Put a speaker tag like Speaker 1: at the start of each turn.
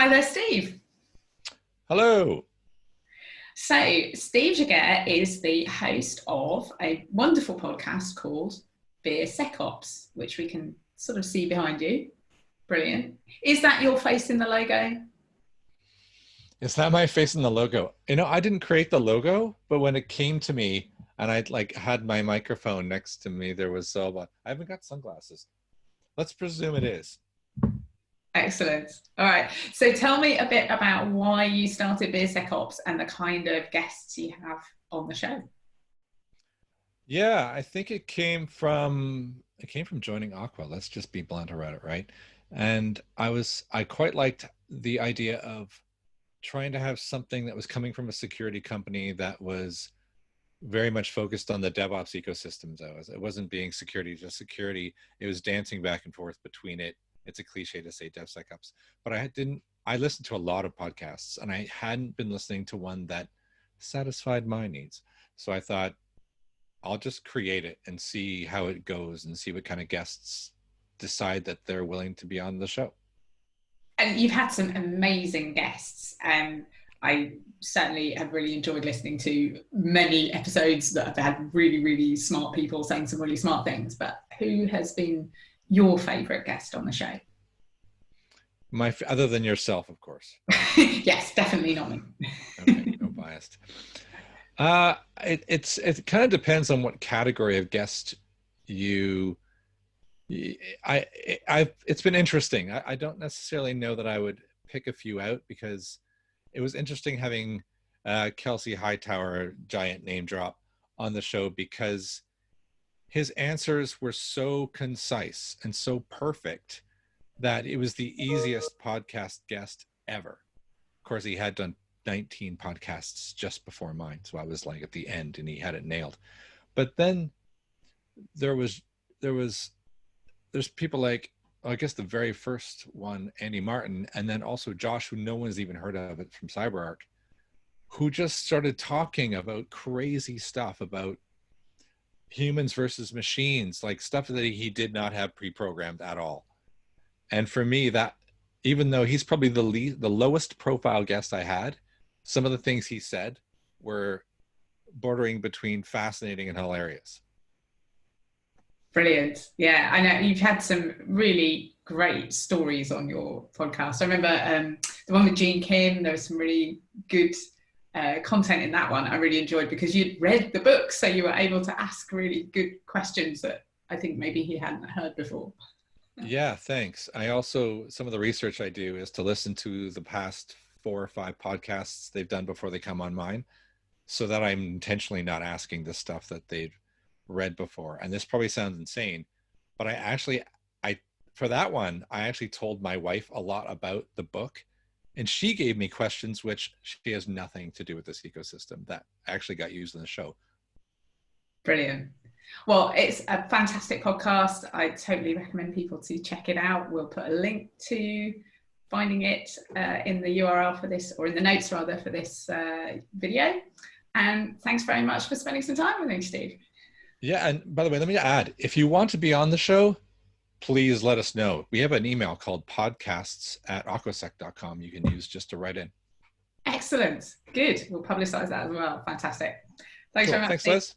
Speaker 1: Hi there, Steve.
Speaker 2: Hello.
Speaker 1: So, Steve Jaguar is the host of a wonderful podcast called BeerSecOps, which we can sort of see behind you. Brilliant. Is that your face in the logo?
Speaker 2: Is that my face in the logo? I didn't create the logo, but when it came to me and I had my microphone next to me, there was I haven't got sunglasses. Let's presume it is.
Speaker 1: Excellent. All right. So tell me a bit about why you started BeerSecOps and the kind of guests you have on the show.
Speaker 2: Yeah, I think it came from joining Aqua. Let's just be blunt about it, right? And I quite liked the idea of trying to have something that was coming from a security company that was very much focused on the DevOps ecosystems. It wasn't being security, just security. It was dancing back and forth between it. It's a cliche to say DevSecOps, but I listened to a lot of podcasts and I hadn't been listening to one that satisfied my needs. So I thought I'll just create it and see how it goes and see what kind of guests decide that they're willing to be on the show.
Speaker 1: And you've had some amazing guests. I certainly have really enjoyed listening to many episodes that have had really, really smart people saying some really smart things. But who has been your favourite guest on the show?
Speaker 2: Other than yourself, of course.
Speaker 1: Yes, definitely not me.
Speaker 2: Okay, no biased. It kind of depends on what category of guest it's been interesting. I don't necessarily know that I would pick a few out because it was interesting having Kelsey Hightower, giant name drop, on the show because his answers were so concise and so perfect that it was the easiest podcast guest ever. Of course, he had done 19 podcasts just before mine, so I was like at the end and he had it nailed. But then there's people like, I guess the very first one, Andy Martin, and then also Josh, who no one's even heard of it, from CyberArk, who just started talking about crazy stuff about humans versus machines, like stuff that he did not have pre-programmed at all. And for me, that, even though he's probably the lowest profile guest I had, some of the things he said were bordering between fascinating and hilarious.
Speaker 1: Brilliant. Yeah, I know you've had some really great stories on your podcast. I remember the one with Gene Kim. There was some really good content in that one I really enjoyed because you'd read the book, so you were able to ask really good questions that I think maybe he hadn't heard before.
Speaker 2: Yeah, thanks. Some of the research I do is to listen to the past 4 or 5 podcasts they've done before they come on mine, so that I'm intentionally not asking the stuff that they've read before. And this probably sounds insane, but for that one, I actually told my wife a lot about the book, and she gave me questions which she has nothing to do with this ecosystem that actually got used in the show.
Speaker 1: Brilliant. Well, it's a fantastic podcast. I totally recommend people to check it out. We'll put a link to finding it in the URL for this, or in the notes rather, for this video. And thanks very much for spending some time with me, Steve.
Speaker 2: Yeah, and by the way, let me add, if you want to be on the show, please let us know. We have an email called podcasts@aquasec.com you can use just to write in.
Speaker 1: Excellent. Good. We'll publicize that as well. Fantastic. Thanks
Speaker 2: Cool.
Speaker 1: very much.
Speaker 2: Thanks, Liz.